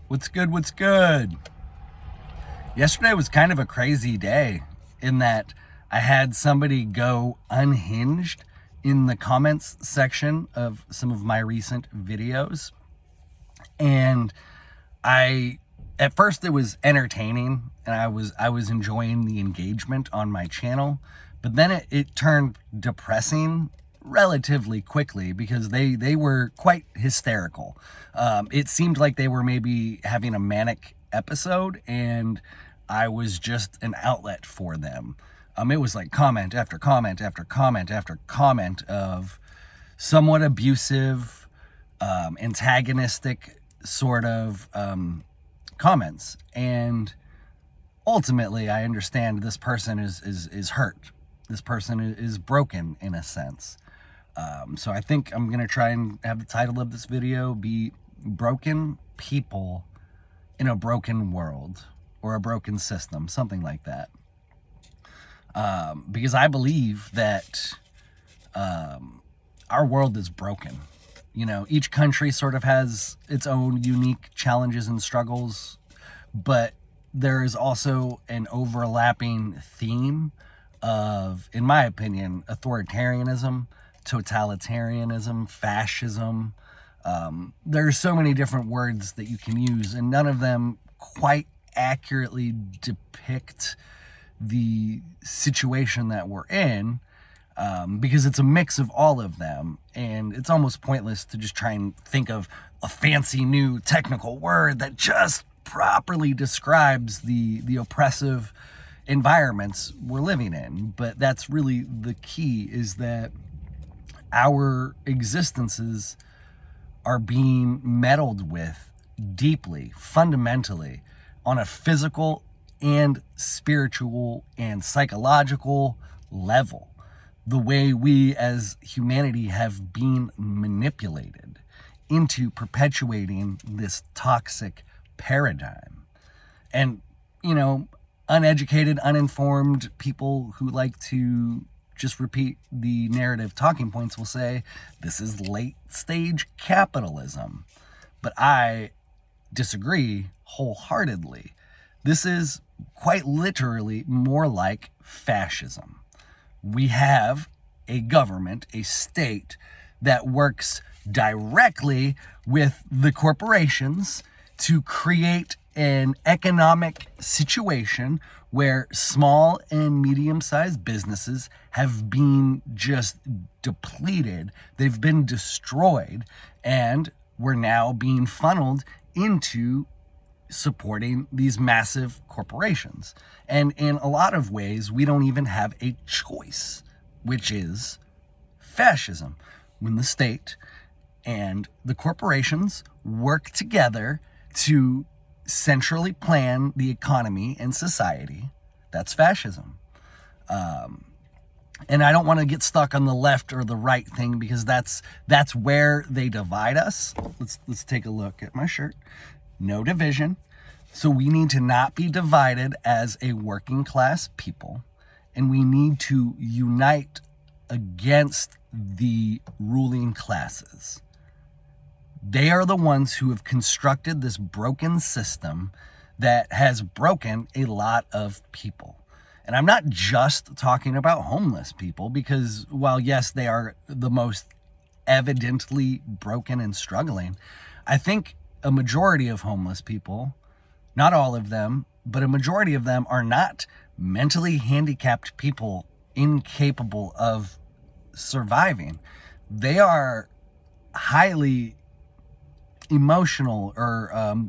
What's good? What's good? Yesterday was kind of a crazy day in that I had somebody go unhinged in the comments section of some of my recent videos. And I, at first it was entertaining and I was enjoying the engagement on my channel, but then it turned depressing relatively quickly because they were quite hysterical. It seemed like they were maybe having a manic episode and I was just an outlet for them. It was like comment after comment after comment after comment of somewhat abusive, antagonistic sort of comments. And ultimately, I understand this person is hurt. This person is broken in a sense. So I think I'm going to try and have the title of this video be Broken People in a Broken World, or a Broken System, something like that. Because I believe that our world is broken. You know, each country sort of has its own unique challenges and struggles, but there is also an overlapping theme of, in my opinion, authoritarianism, totalitarianism, fascism. There's so many different words that you can use, and none of them quite accurately depict the situation that we're in, because it's a mix of all of them, and it's almost pointless to just try and think of a fancy new technical word that just properly describes the oppressive environments we're living in. But that's really the key, is that our existences are being meddled with deeply, fundamentally, on a physical and spiritual and psychological level. The way we as humanity have been manipulated into perpetuating this toxic paradigm. And, you know, uneducated, uninformed people who like to just repeat the narrative talking points will say, this is late stage capitalism. But I disagree wholeheartedly. This is quite literally more like fascism. We have a government, a state, that works directly with the corporations to create an economic situation where small and medium-sized businesses have been just depleted. They've been destroyed, and we're now being funneled into supporting these massive corporations. And in a lot of ways, we don't even have a choice, which is fascism. When the state and the corporations work together to centrally plan the economy and society, that's fascism. And I don't want to get stuck on the left or the right thing, because that's where they divide us. Let's take a look at my shirt. No division. So we need to not be divided as a working class people, and we need to unite against the ruling classes. They are the ones who have constructed this broken system that has broken a lot of people. And I'm not just talking about homeless people, because while yes, they are the most evidently broken and struggling, I think a majority of homeless people, not all of them, but a majority of them, are not mentally handicapped people incapable of surviving. They are highly emotional or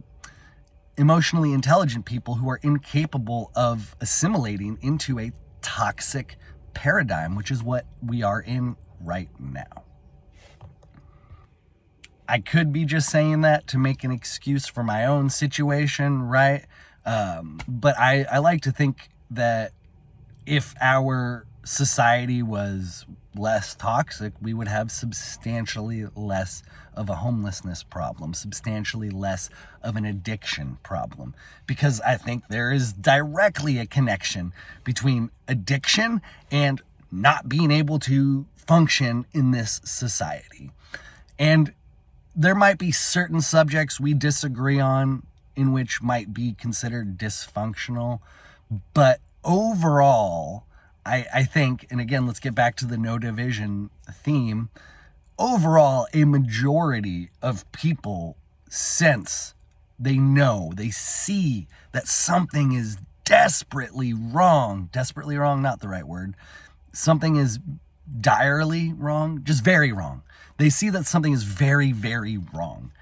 emotionally intelligent people who are incapable of assimilating into a toxic paradigm, which is what we are in right now. I could be just saying that to make an excuse for my own situation, right? But I like to think that if our society was less toxic, we would have substantially less of a homelessness problem, substantially less of an addiction problem. Because I think there is directly a connection between addiction and not being able to function in this society. And there might be certain subjects we disagree on in which might be considered dysfunctional. But overall, I think, and again, let's get back to the no division theme. Overall, a majority of people sense, they know, they see that something is desperately wrong. Desperately wrong, not the right word. Something is direly wrong, just very wrong. They see that something is very, very wrong.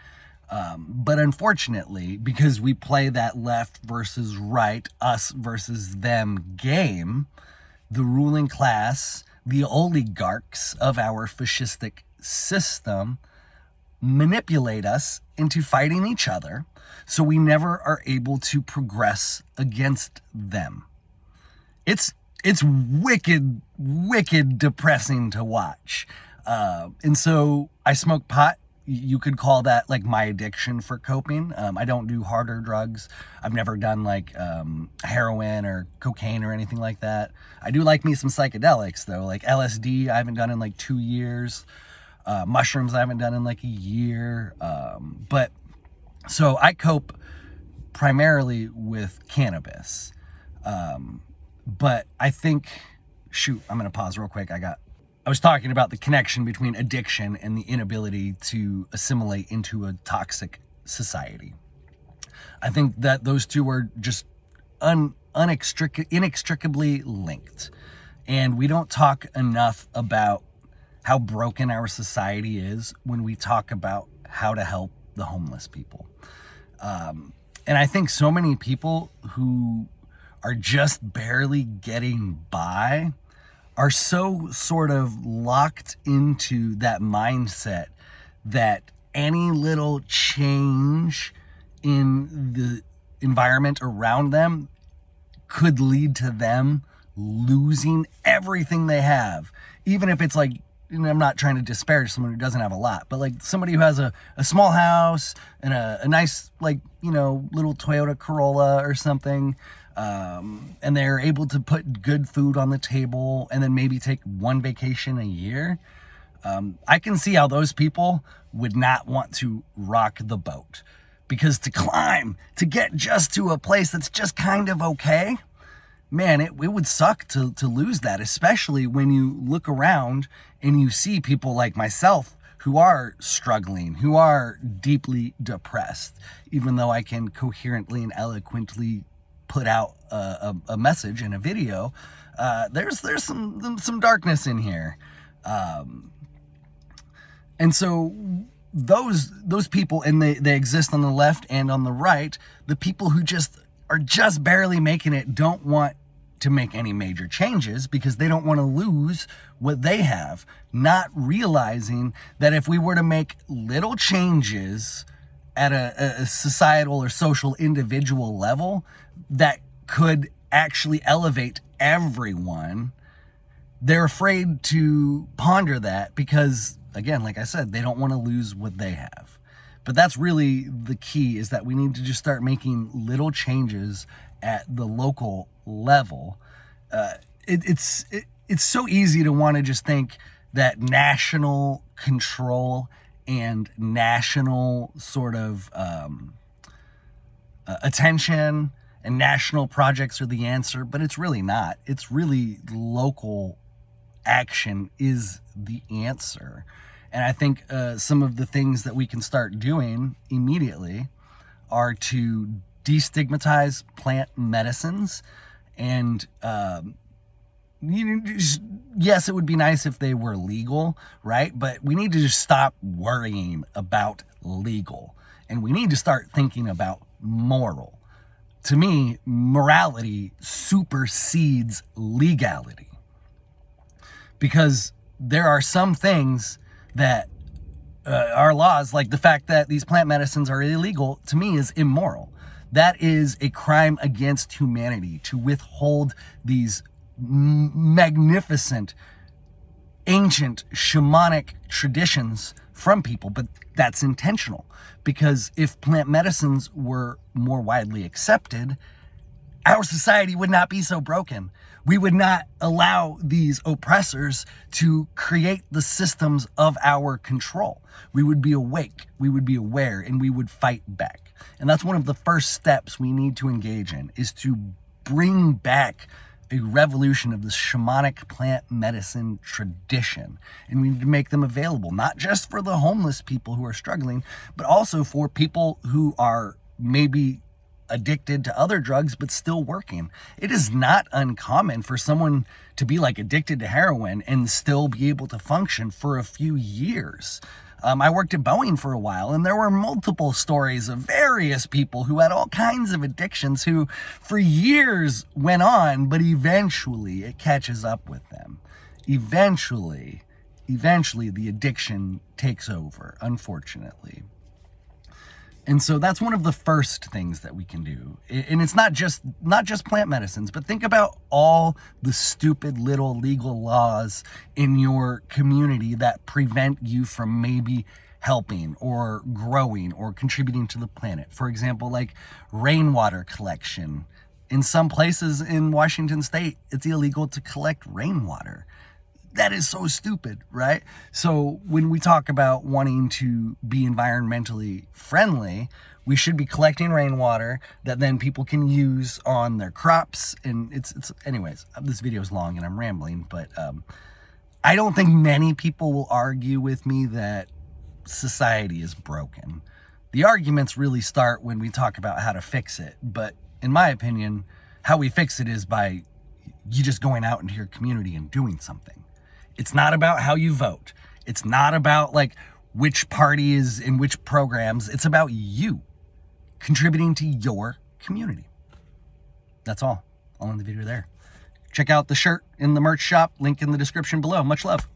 But unfortunately, because we play that left versus right, us versus them game, the ruling class, the oligarchs of our fascistic system, manipulate us into fighting each other, so we never are able to progress against them. It's wicked, wicked depressing to watch. And so I smoke pot. You could call that like my addiction for coping. I don't do harder drugs. I've never done like heroin or cocaine or anything like that. I do like me some psychedelics though, like LSD I haven't done in like 2 years. Mushrooms I haven't done in like a year. But so I cope primarily with cannabis. But I think, shoot, I'm going to pause real quick. I was talking about the connection between addiction and the inability to assimilate into a toxic society. I think that those two are just inextricably linked. And we don't talk enough about how broken our society is when we talk about how to help the homeless people. And I think so many people who are just barely getting by are so sort of locked into that mindset that any little change in the environment around them could lead to them losing everything they have. Even if it's like, I'm not trying to disparage someone who doesn't have a lot, but like somebody who has a small house and a nice, like, little Toyota Corolla or something, and they're able to put good food on the table and then maybe take one vacation a year. I can see how those people would not want to rock the boat, because to climb, to get just to a place that's just kind of okay, man, it would suck to lose that, especially when you look around and you see people like myself who are struggling, who are deeply depressed, even though I can coherently and eloquently put out a message in a video. There's some darkness in here. And so those people, and they exist on the left and on the right, the people who are just barely making it don't want to make any major changes because they don't want to lose what they have, not realizing that if we were to make little changes at a societal or social individual level that could actually elevate everyone, they're afraid to ponder that because, again, like I said, they don't want to lose what they have. But that's really the key, is that we need to just start making little changes at the local level. It's so easy to want to just think that national control and national sort of attention and national projects are the answer, but it's really not. It's really local action is the answer. And I think some of the things that we can start doing immediately are to destigmatize plant medicines. And yes, it would be nice if they were legal, right? But we need to just stop worrying about legal. And we need to start thinking about moral. To me, morality supersedes legality. Because there are some things that our laws, like the fact that these plant medicines are illegal, to me is immoral. That is a crime against humanity, to withhold these magnificent, ancient, shamanic traditions from people. But that's intentional, because if plant medicines were more widely accepted, our society would not be so broken. We would not allow these oppressors to create the systems of our control. We would be awake, we would be aware, and we would fight back. And that's one of the first steps we need to engage in, is to bring back a revolution of this shamanic plant medicine tradition. And we need to make them available, not just for the homeless people who are struggling, but also for people who are maybe addicted to other drugs but still working. It is not uncommon for someone to be like addicted to heroin and still be able to function for a few years. I worked at Boeing for a while, and there were multiple stories of various people who had all kinds of addictions who for years went on, but eventually it catches up with them. Eventually the addiction takes over, unfortunately. And so that's one of the first things that we can do. And it's not just plant medicines, but think about all the stupid little legal laws in your community that prevent you from maybe helping or growing or contributing to the planet. For example, like rainwater collection. In some places in Washington state, it's illegal to collect rainwater. That is so stupid, right? So when we talk about wanting to be environmentally friendly, we should be collecting rainwater that then people can use on their crops. And it's anyways, this video is long and I'm rambling, but I don't think many people will argue with me that society is broken. The arguments really start when we talk about how to fix it. But in my opinion, how we fix it is by you just going out into your community and doing something. It's not about how you vote. It's not about like which party is in which programs. It's about you contributing to your community. That's all. I'll end the video there. Check out the shirt in the merch shop. Link in the description below. Much love.